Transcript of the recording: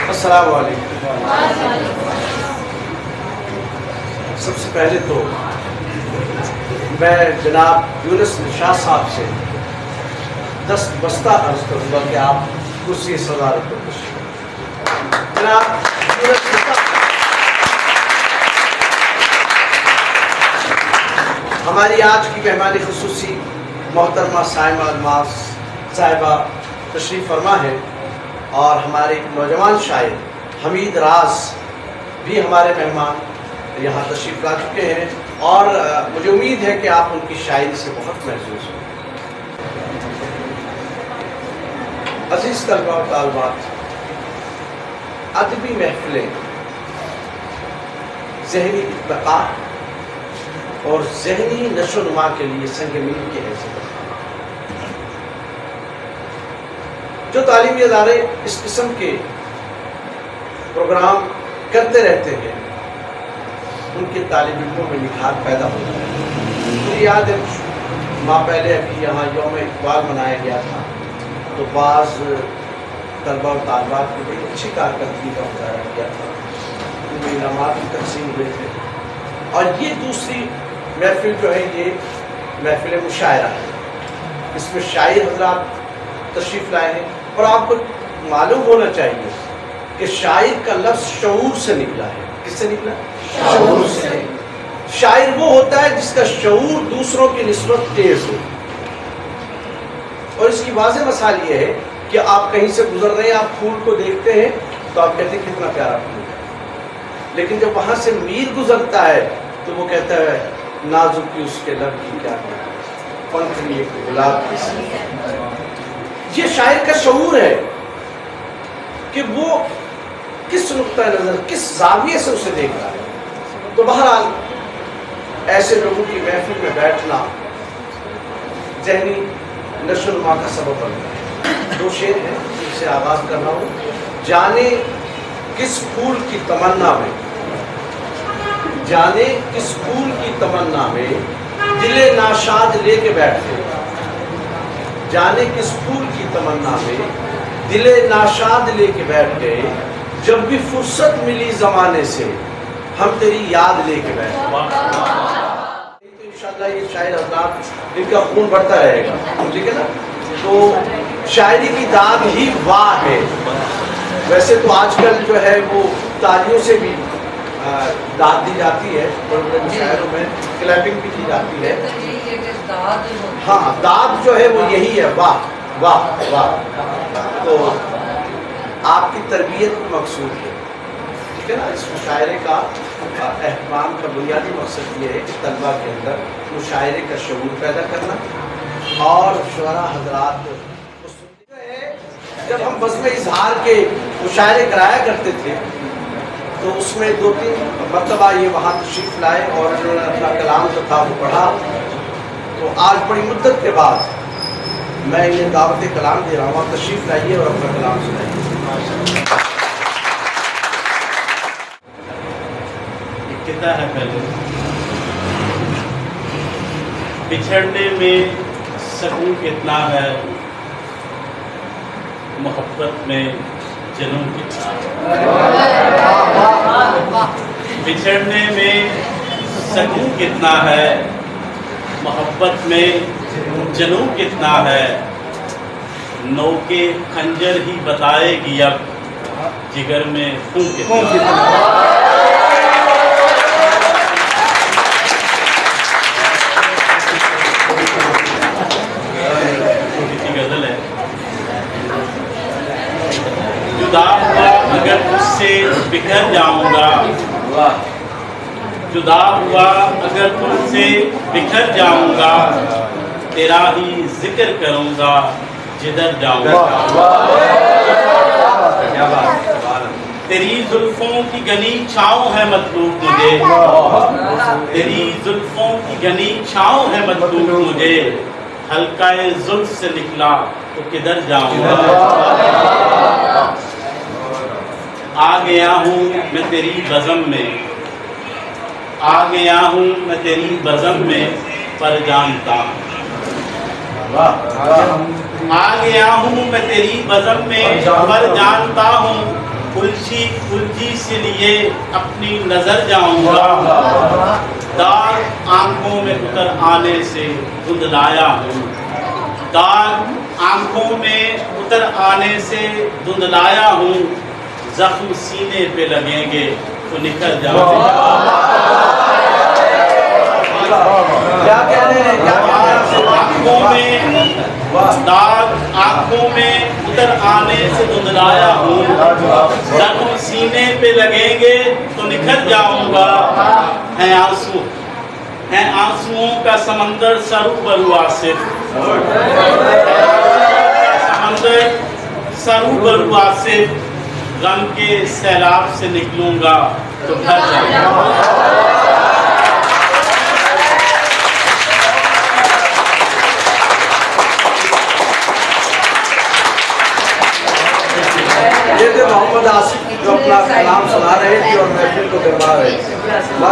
السلام علیکم۔ سب سے پہلے تو میں جناب یونس شاہ صاحب سے دست بستہ عرض کروں گا کہ آپ کرسی صدارت پر تشریف جناب یونس صاحب، ہماری آج کی مہمان خصوصی محترمہ سائمہ الماس صاحبہ تشریف فرما ہے، اور ہمارے نوجوان شاعر حمید راز بھی ہمارے مہمان یہاں تشریف لا چکے ہیں، اور مجھے امید ہے کہ آپ ان کی شاعری سے بہت محظوظ ہوں۔ عزیز طلباء و طالبات، ادبی محفلیں ذہنی ارتقاء اور ذہنی نشو و نما کے لیے سنگ میل کی حیثیت رکھتی ہیں۔ جو تعلیمی ادارے اس قسم کے پروگرام کرتے رہتے ہیں ان کے طالب علموں میں نکھار پیدا ہوتا ہے۔ مجھے یاد ہے ماہ پہلے ابھی یہاں یوم اقبال منایا گیا تھا، تو بعض طلباء و طالبات کی بڑی اچھی کارکردگی کا مظاہرہ کیا تھا، ان میں انعامات بھی تقسیم ہوئے تھے۔ اور یہ دوسری محفل جو ہے یہ محفل مشاعرہ ہے، اس میں شاعر حضرات تشریف لائے ہیں، اور آپ کو معلوم ہونا چاہیے کہ شاعر کا لفظ شعور سے نکلا ہے۔ کس سے نکلا؟ شعور سے۔ شاعر وہ ہوتا ہے جس کا شعور دوسروں کی نسبت تیز ہو، اور اس کی واضح مثال یہ ہے کہ آپ کہیں سے گزر رہے ہیں، آپ پھول کو دیکھتے ہیں تو آپ کہتے ہیں کتنا پیارا پھول ہے، لیکن جب وہاں سے میر گزرتا ہے تو وہ کہتا ہے نازکی اس کے لب کی کیا پنکھلی ایک گلاب کی سی۔ یہ شاعر کا شعور ہے کہ وہ کس نقطہ نظر، کس زاویے سے اسے دیکھ رہا ہے۔ تو بہرحال ایسے لوگوں کی محفل میں بیٹھنا ذہنی نشو و نما کا سبب بنتا ہے۔ دو شعر ہیں جن سے آغاز کر رہا ہوں۔ جانے کس پھول کی تمنا میں، جانے کس پھول کی تمنا میں دل ناشاد لے کے بیٹھتے، جانے کس پھول کی تمنا میں دل ناشاد لے کے بیٹھ گئے، جب بھی فرصت ملی زمانے سے ہم تیری یاد لے کے بیٹھ گئے۔ تو انشاءاللہ یہ شاعر حضرات ان کا خون بڑھتا رہے گا، ٹھیک ہے نا؟ تو شاعری کی داد ہی واہ ہے۔ ویسے تو آج کل جو ہے وہ تالیوں سے بھی داد دی جاتی ہے، بڑے شاعروں میں کلیپنگ بھی کی جاتی ہے۔ ہاں، داد جو ہے وہ یہی ہے، واہ واہ واہ۔ تو آپ کی تربیت مقصود ہے، ٹھیک ہے نا؟ اس مشاعرے کا اہتمام کا بنیادی مقصد یہ ہے کہ طلباء کے اندر مشاعرے کا شعور پیدا کرنا، اور شعراء حضرات جب ہم بزم اظہار کے مشاعرے کرایا کرتے تھے تو اس میں 2-3 مرتبہ یہ وہاں تشریف لائے اور انہوں نے اپنا کلام جو تھا وہ پڑھا۔ تو آج بڑی مدت کے بعد میں انہیں دعوت کلام دے رہا ہوں، تشریف لائیے اور اپنا کلام سنائیے۔ ایک کہتا ہے پہلے، بچھڑنے میں سکون کتنا ہے، محبت میں جنون کتنا ہے۔ بچھڑنے میں سکون کتنا ہے، محبت میں جنون کتنا ہے، نو کے خنجر ہی بتائے گی اب جگر میں خون کتنا ہے۔ غزل ہے، جدا ہوا اگر اس سے بکھر جاؤں گا، جدا ہوا اگر تم سے بکھر جاؤں گا، تیرا ہی ذکر کروں گا جدھر جاؤں گا۔ تیری زلفوں کی گھنی چھاؤں ہے مطلوب مجھے، تیری زلفوں کی گھنی چھاؤں ہے مطلوب مجھے، حلقہ زلف سے نکلا تو کدھر جاؤں گا۔ آ گیا ہوں میں تیری بزم میں، آ گیا ہوں میں تیری بزم میں، پر جانتا ہوں، آ گیا ہوں میں تیری بزم میں، پر جانتا ہوں، الجھی سے لیے اپنی نظر جاؤں گا، داغ آنکھوں میں اتر آنے سے دھندلایا ہوں، داغ آنکھوں میں اتر آنے سے دھندلایا ہوں، زخم سینے پہ لگیں گے تو نکل جاؤں گا۔ کیا کہہ رہے ہیں؟ کیا کہہ رہے ہیں؟ آنکھوں میں داغ آنکھوں میں اتر آنے سے دھندلایا ہوں، زخم سینے پہ لگیں گے تو نکھر جاؤں گا۔ ہیں آنسوؤں کا سمندر سرو برو آصف، سمندر سرو برو آصف، غم کے سیلاب سے نکلوں گا تو گھر جاؤں گا۔ یہ تھے محمد آصف جو اپنا کلام سنا رہے تھے اور محفل کو کروا رہے تھے۔